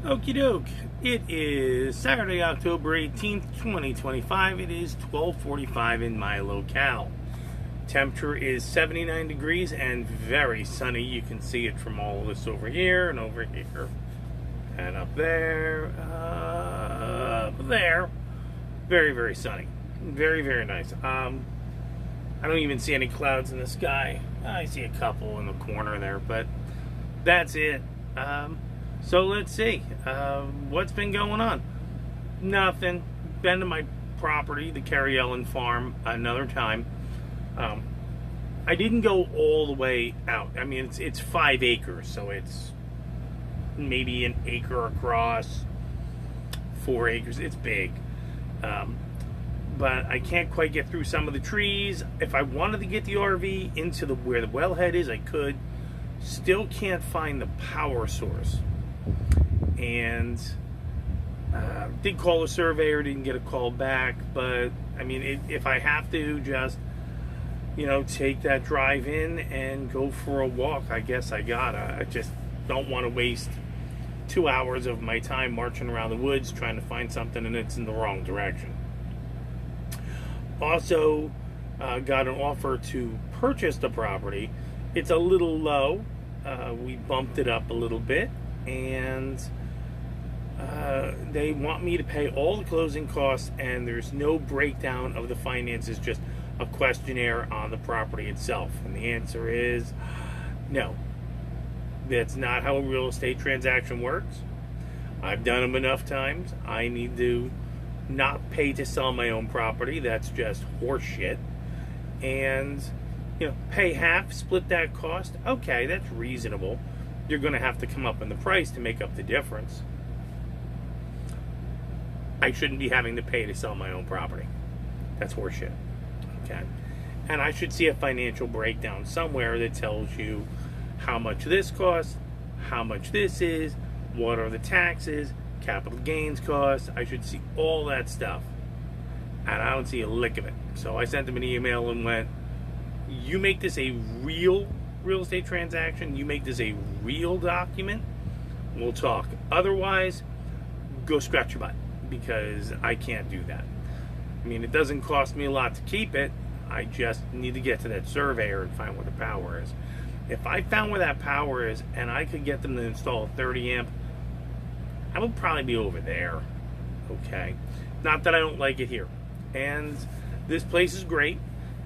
Okie doke. It is Saturday, October 18th, 2025. It is 12:45 in my locale. Temperature is 79 degrees and very sunny. You can see it from all of this over here and over here and up there, up there. Very, very sunny. Very, very nice. I don't even see any clouds in the sky. I see a couple in the corner there, but that's it. So let's see. What's been going on? Nothing. Been to my property, the Carrie Ellen farm, another time. I didn't go all the way out. I mean, it's 5 acres, so it's maybe an acre across, 4 acres. It's big. But I can't quite get through some of the trees. If I wanted to get the RV into where the wellhead is, I could. Still can't find the power source. And did call a surveyor, didn't get a call back. But I mean, if I have to just, take that drive in and go for a walk, I guess I gotta. I just don't want to waste 2 hours of my time marching around the woods trying to find something and it's in the wrong direction. Also, got an offer to purchase the property. It's a little low. We bumped it up a little bit, and they want me to pay all the closing costs, and there's no breakdown of the finances, just a questionnaire on the property itself. And the answer is no. That's not how a real estate transaction works. I've done them enough times. I need to not pay to sell my own property. That's just horseshit. And pay half, split that cost. Okay, that's reasonable. You're going to have to come up in the price to make up the difference. I shouldn't be having to pay to sell my own property. That's horseshit. Okay. And I should see a financial breakdown somewhere that tells you how much this costs, how much this is, what are the taxes, capital gains costs. I should see all that stuff. And I don't see a lick of it. So I sent them an email and went, you make this a real estate transaction, you make this a real document, we'll talk. Otherwise, go scratch your butt, because I can't do that. I mean, it doesn't cost me a lot to keep it. I just need to get to that surveyor and find where the power is. If I found where that power is and I could get them to install a 30 amp, I would probably be over there. Okay. Not that I don't like it here. And this place is great.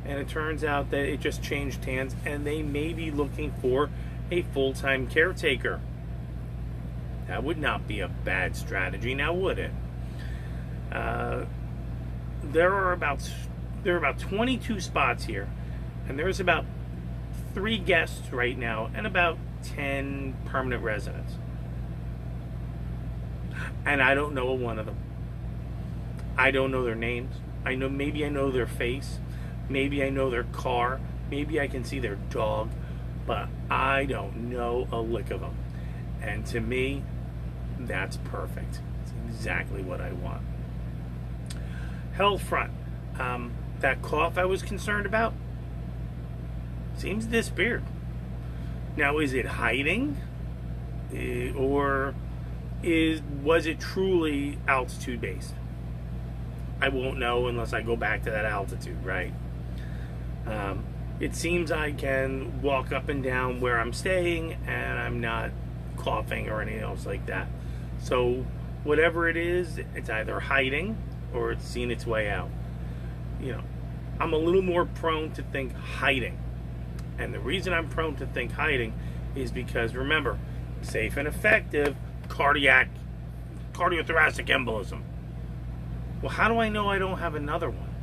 And it turns out that it just changed hands, and they may be looking for a full-time caretaker. That would not be a bad strategy, now would it? There are about 22 spots here, and there's about 3 guests right now and about 10 permanent residents. And I don't know one of them. I don't know their names. Maybe I know their face. Maybe I know their car. Maybe I can see their dog. But I don't know a lick of them. And to me, that's perfect. It's exactly what I want. Health front. That cough I was concerned about seems disappeared. Now, is it hiding? Or was it truly altitude based? I won't know unless I go back to that altitude, right? It seems I can walk up and down where I'm staying and I'm not coughing or anything else like that. So whatever it is, it's either hiding or it's seen its way out. I'm a little more prone to think hiding. And the reason I'm prone to think hiding is because, remember, safe and effective cardiothoracic embolism. Well, how do I know I don't have another one?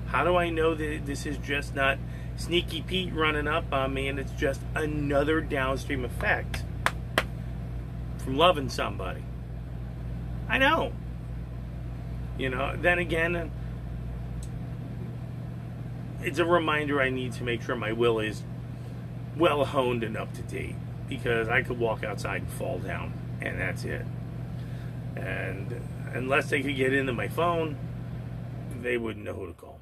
How do I know that this is just not Sneaky Pete running up on me and it's just another downstream effect from loving somebody? I know. Then again, it's a reminder I need to make sure my will is well honed and up to date, because I could walk outside and fall down, and that's it. And unless they could get into my phone, they wouldn't know who to call.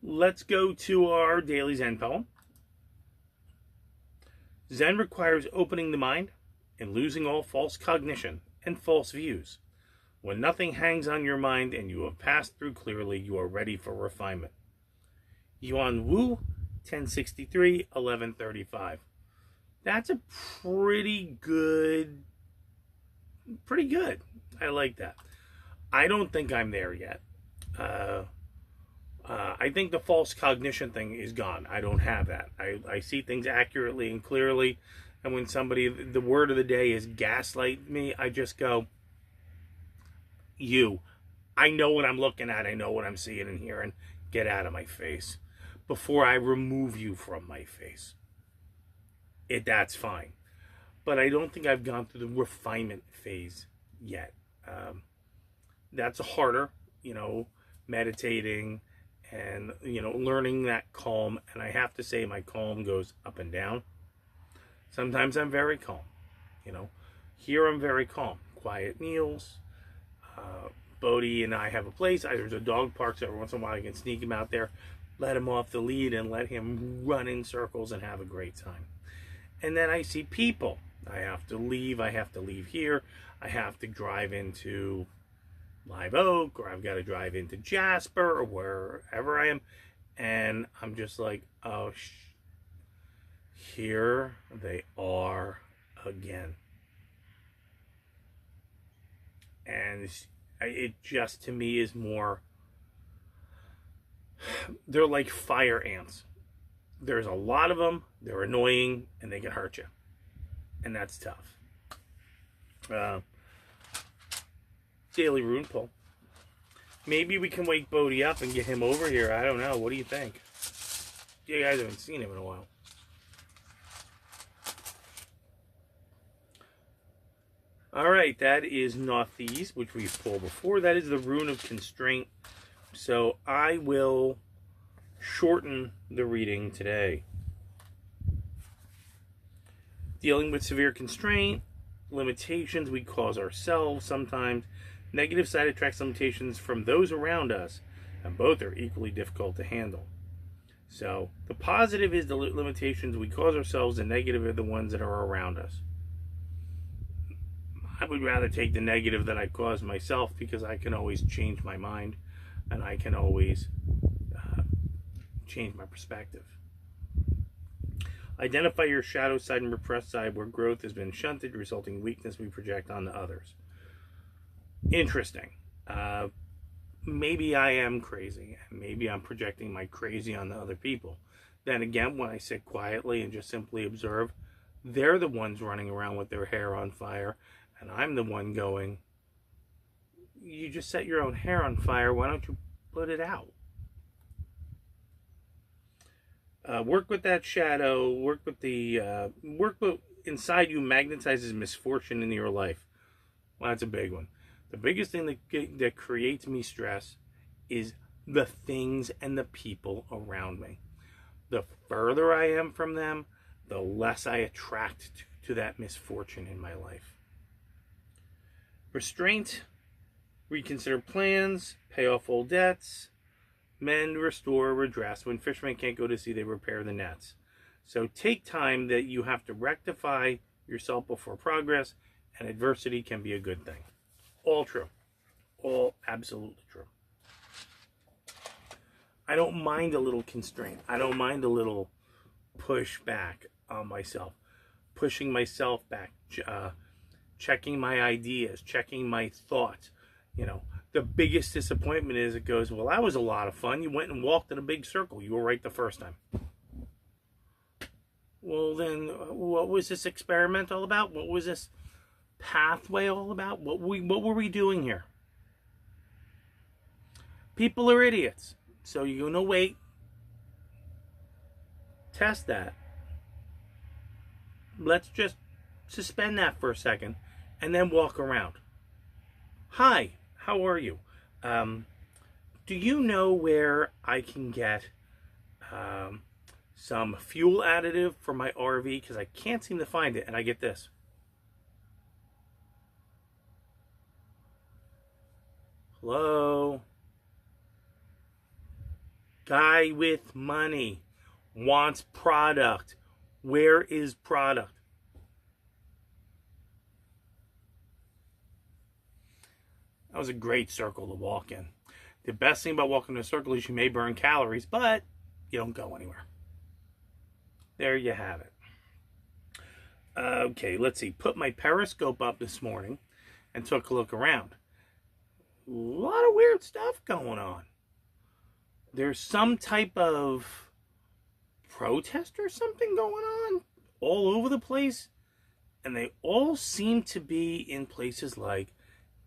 Let's go to our daily Zen poem. Zen requires opening the mind and losing all false cognition and false views. When nothing hangs on your mind and you have passed through clearly, you are ready for refinement. Yuan Wu, 1063, 1135. That's a pretty good. I like that. I don't think I'm there yet. I think the false cognition thing is gone. I don't have that. I see things accurately and clearly. And when somebody, the word of the day is gaslight me, I just go, I know what I'm looking at. I know what I'm seeing and hearing. Get out of my face before I remove you from my face. That's fine. But I don't think I've gone through the refinement phase yet. That's harder, meditating and, learning that calm. And I have to say my calm goes up and down. Sometimes I'm very calm, Here I'm very calm. Quiet meals. Bodhi and I have a place. There's a dog park, so every once in a while I can sneak him out there, let him off the lead, and let him run in circles and have a great time. And then I see people. I have to leave. Here. I have to drive into Live Oak, or I've got to drive into Jasper, or wherever I am. And I'm just like, oh, here they are again. And it just, to me, is more, they're like fire ants. There's a lot of them, they're annoying, and they can hurt you. And that's tough. Daily rune pull. Maybe we can wake Bodhi up and get him over here. I don't know. What do you think? You guys haven't seen him in a while. Alright, that is Northeast, which we've pulled before. That is the Rune of Constraint. So I will shorten the reading today. Dealing with severe constraint, limitations we cause ourselves sometimes, negative side attracts limitations from those around us, and both are equally difficult to handle. So the positive is the limitations we cause ourselves, and negative are the ones that are around us. I would rather take the negative that I caused myself, because I can always change my mind and I can always change my perspective. Identify your shadow side and repressed side where growth has been shunted, resulting weakness we project onto others. Interesting. Maybe I am crazy. Maybe I'm projecting my crazy onto other people. Then again, when I sit quietly and just simply observe, they're the ones running around with their hair on fire. And I'm the one going, you just set your own hair on fire. Why don't you put it out? Work with that shadow. Work with inside you magnetizes misfortune into your life. Well, that's a big one. The biggest thing that creates me stress is the things and the people around me. The further I am from them, the less I attract to that misfortune in my life. Restraint, reconsider plans, pay off old debts, mend, restore, redress. When fishermen can't go to sea, they repair the nets. So take time that you have to rectify yourself before progress, and adversity can be a good thing. All true. All absolutely true. I don't mind a little constraint. I don't mind a little push back on myself. Pushing myself back. Checking my ideas. Checking my thoughts. The biggest disappointment is it goes, well, that was a lot of fun. You went and walked in a big circle. You were right the first time. Well, then, what was this experiment all about? What was this pathway all about? What were we doing here? People are idiots. So you're going to wait. Test that. Let's just suspend that for a second and then walk around. Hi, how are you? Do you know where I can get some fuel additive for my RV? Because I can't seem to find it, and I get this. Hello? Guy with money wants product. Where is product? That was a great circle to walk in. The best thing about walking in a circle is you may burn calories, but you don't go anywhere. There you have it. Okay, let's see. Put my periscope up this morning and took a look around. A lot of weird stuff going on. There's some type of protest or something going on all over the place. And they all seem to be in places like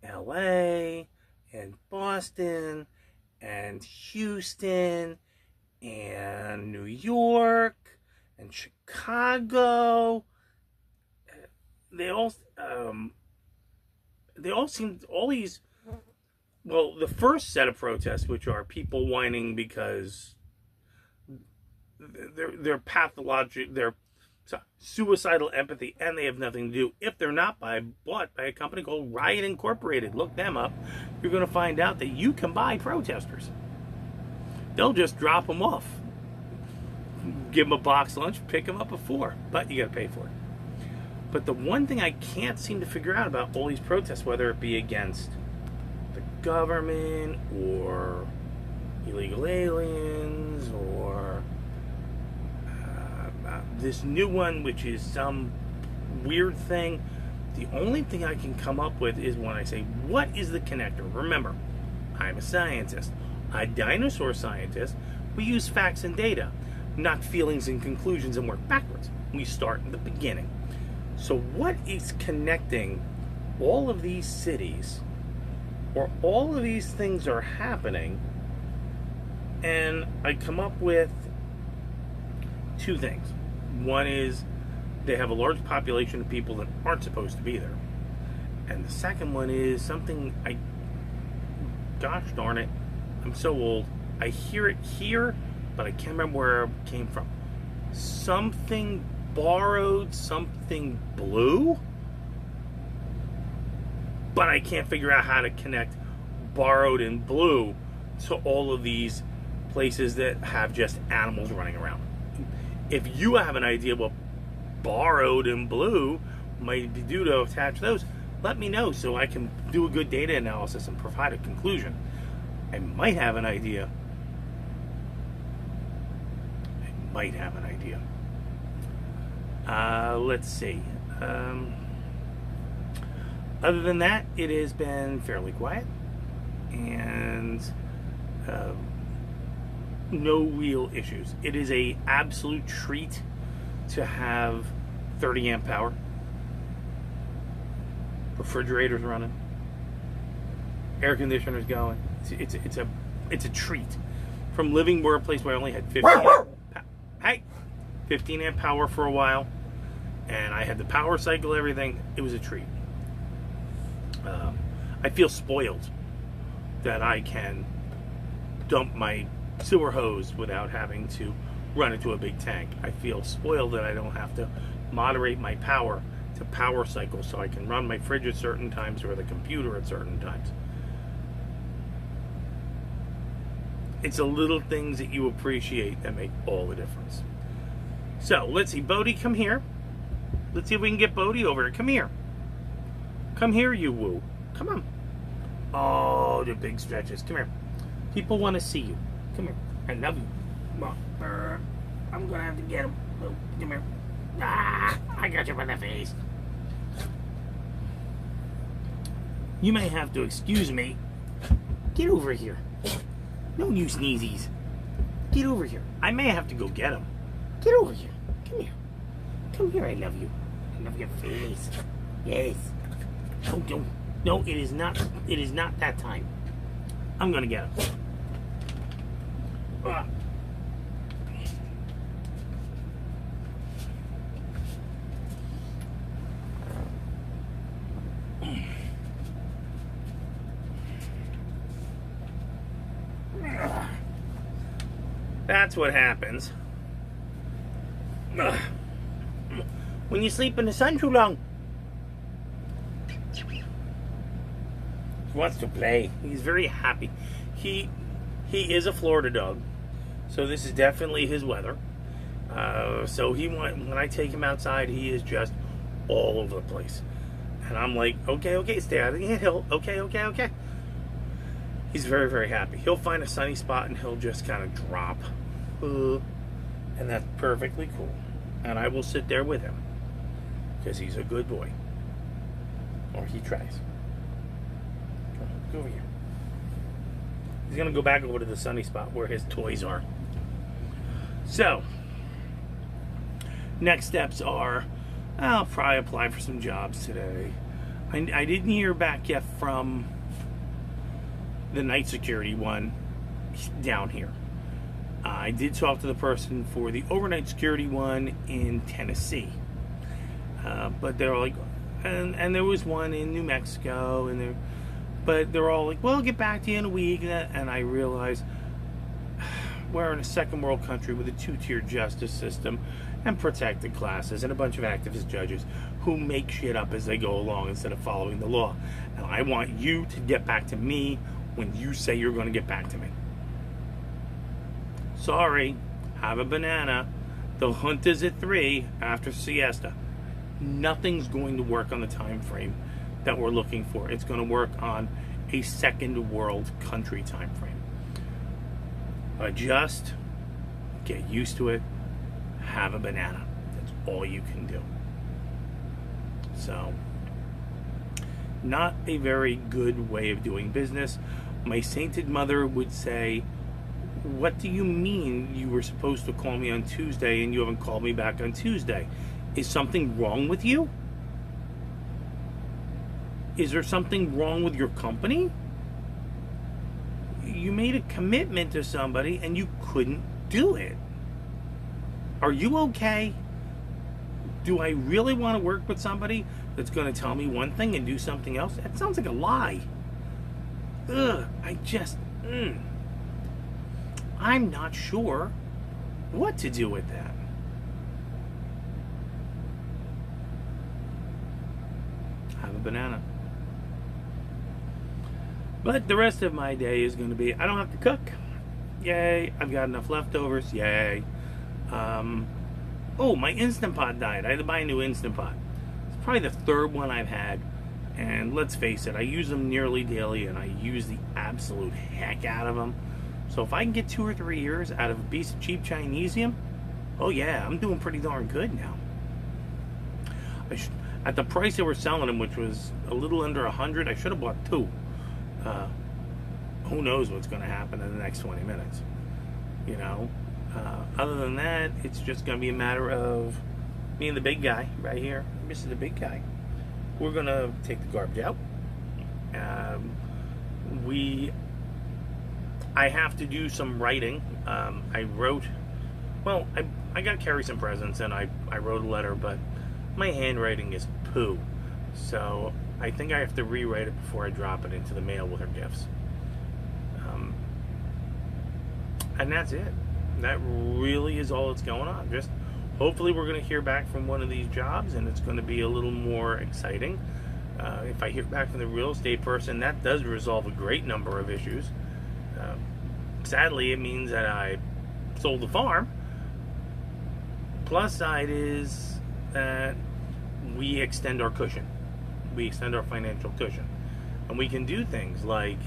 LA and Boston and Houston and New York and Chicago. They all seem, all these, well, the first set of protests, which are people whining because they're pathologic, they're suicidal empathy, and they have nothing to do. If they're not bought by a company called Riot Incorporated, look them up. You're going to find out that you can buy protesters. They'll just drop them off. Give them a box lunch, pick them up at 4, but you got to pay for it. But the one thing I can't seem to figure out about all these protests, whether it be against the government or illegal aliens or this new one, which is some weird thing, the only thing I can come up with is when I say, what is the connector? Remember, I'm a scientist, a dinosaur scientist. We use facts and data, not feelings and conclusions, and work backwards. We start in the beginning. So what is connecting all of these cities, or all of these things are happening? And I come up with two things. One is they have a large population of people that aren't supposed to be there. And the second one is something gosh darn it, I'm so old. I hear it here, but I can't remember where it came from. Something borrowed, something blue, but I can't figure out how to connect borrowed and blue to all of these places that have just animals running around. If you have an idea what borrowed and blue might be due to attach those, let me know so I can do a good data analysis and provide a conclusion. I might have an idea. Let's see. Other than that, it has been fairly quiet and no real issues. It is a absolute treat to have 30 amp power, refrigerators running, air conditioners going. It's a treat. From living where a place where I only had 15 amp power for a while, and I had the power cycle, everything. It was a treat. I feel spoiled that I can dump my sewer hose without having to run into a big tank. I feel spoiled that I don't have to moderate my power to power cycle so I can run my fridge at certain times or the computer at certain times. It's the little things that you appreciate that make all the difference. So, let's see. Bodie, come here. Let's see if we can get Bodie over here. Come here. Come here, you woo. Come on. Oh, the big stretches. Come here. People want to see you. Come here. I love you. Come on. I'm going to have to get him. Oh, come here. Ah, I got you by the face. You may have to excuse me. Get over here. No new sneezies. Get over here. I may have to go get him. Get over here. Come here. Come here, I love you. I love your face. Yes. Oh, don't. No, it is not that time. I'm gonna get him. That's what happens when you sleep in the sun too long. He wants to play. He's very happy. He is a Florida dog, so this is definitely his weather. So when I take him outside, he is just all over the place. And I'm like, okay, stay out of the anthill. Okay. He's very, very happy. He'll find a sunny spot and he'll just kind of drop. And that's perfectly cool. And I will sit there with him because he's a good boy. Or he tries. Go over here. He's going to go back over to the sunny spot where his toys are. So, next steps are, I'll probably apply for some jobs today. I didn't hear back yet from the night security one down here. I did talk to the person for the overnight security one in Tennessee. But they're like, and there was one in New Mexico, but they're all like, well, I'll get back to you in a week. And I realized we're in a second world country with a 2-tier justice system and protected classes and a bunch of activist judges who make shit up as they go along instead of following the law. And I want you to get back to me when you say you're going to get back to me. Sorry, have a banana. The hunt is at 3 after siesta. Nothing's going to work on the time frame that we're looking for. It's going to work on a second world country time frame. Adjust, get used to it, have a banana. That's all you can do. So, not a very good way of doing business. My sainted mother would say, what do you mean you were supposed to call me on Tuesday and you haven't called me back on Tuesday? Is something wrong with you? Is there something wrong with your company? You made a commitment to somebody and you couldn't do it. Are you okay? Do I really want to work with somebody that's going to tell me one thing and do something else? That sounds like a lie. I'm not sure what to do with that. Have a banana. But the rest of my day is going to be, I don't have to cook. Yay. I've got enough leftovers. Yay. My Instant Pot died. I had to buy a new Instant Pot. It's probably the third one I've had. And let's face it, I use them nearly daily and I use the absolute heck out of them. So if I can get 2 or 3 years out of a piece of cheap Chinesium, oh yeah, I'm doing pretty darn good now. At the price they were selling them, which was a little under 100, I should have bought 2. Who knows what's going to happen in the next 20 minutes? You know? Other than that, it's just going to be a matter of me and the big guy right here. This is the big guy. We're going to take the garbage out. I have to do some writing. I got to carry some presents, and I wrote a letter, but my handwriting is poo. So I think I have to rewrite it before I drop it into the mail with her gifts. And that's it. That really is all that's going on. Just hopefully we're going to hear back from one of these jobs, and it's going to be a little more exciting. If I hear back from the real estate person, that does resolve a great number of issues. Sadly, it means that I sold the farm. Plus side is that we extend our cushion. We extend our financial cushion. And we can do things like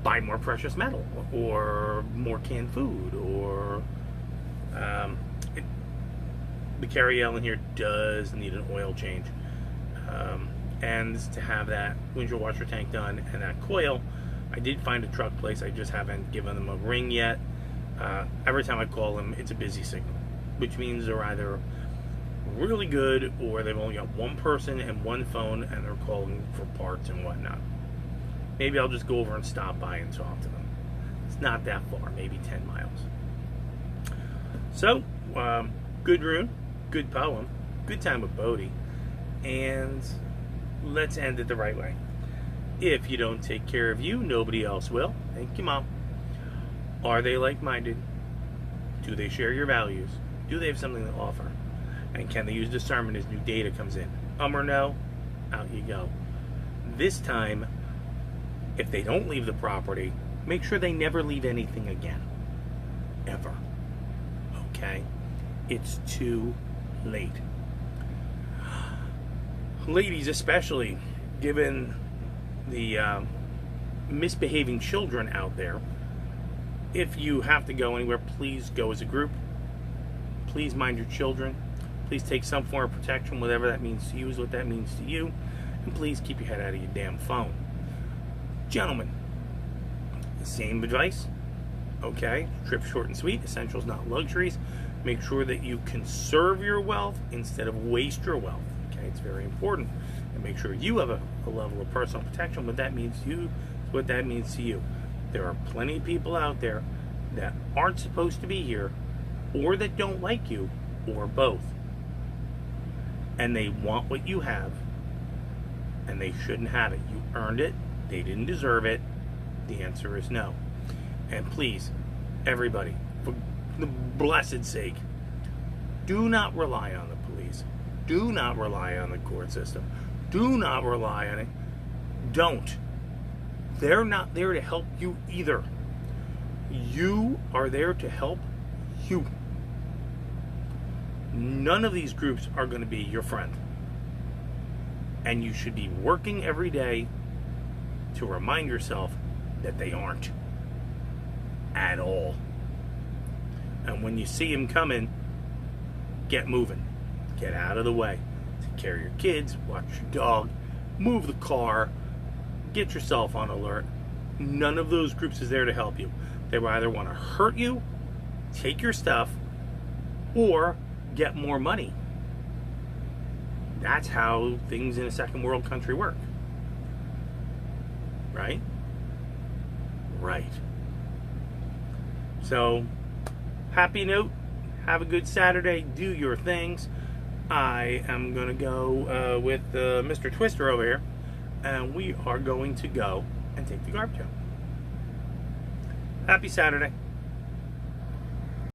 buy more precious metal or more canned food or the Carry L in here does need an oil change. And to have that windshield washer tank done and that coil, I did find a truck place. I just haven't given them a ring yet. Every time I call them, it's a busy signal, which means they're either really good or they've only got one person and one phone and they're calling for parts and whatnot. Maybe I'll just go over and stop by and talk to them. It's not that far, maybe 10 miles. So, good rune, good poem, good time with Bodhi, and let's end it the right way. If you don't take care of you, nobody else will. Thank you, Mom. Are they like-minded? Do they share your values? Do they have something to offer? And can they use discernment as new data comes in? Or no? Out you go. This time, if they don't leave the property, make sure they never leave anything again. Ever. okay? It's too late. Ladies especially, given the misbehaving children out there, if you have to go anywhere, please go as a group. Please mind your children. Please take some form of protection, whatever that means to you is what that means to you. And please keep your head out of your damn phone. Gentlemen, same advice. Okay, trip short and sweet. Essentials, not luxuries. Make sure that you conserve your wealth instead of waste your wealth. Okay, it's very important. And make sure you have a level of personal protection. What that means to you is what that means to you. There are plenty of people out there that aren't supposed to be here, or that don't like you, or both. And they want what you have, and they shouldn't have it. You earned it. They didn't deserve it. The answer is no. And please, everybody, for the blessed sake, do not rely on the police. Do not rely on the court system. Do not rely on it. Don't. They're not there to help you either. You are there to help you. None of these groups are going to be your friend. And you should be working every day to remind yourself that they aren't. At all. And when you see them coming, get moving. Get out of the way. Take care of your kids, watch your dog, move the car, get yourself on alert. None of those groups is there to help you. They either want to hurt you, take your stuff, or get more money. That's how things in a second world country work. Right? Right. So, happy note. Have a good Saturday. Do your things. I am going to go with Mr. Twister over here, and we are going to go and take the garbage out. Happy Saturday.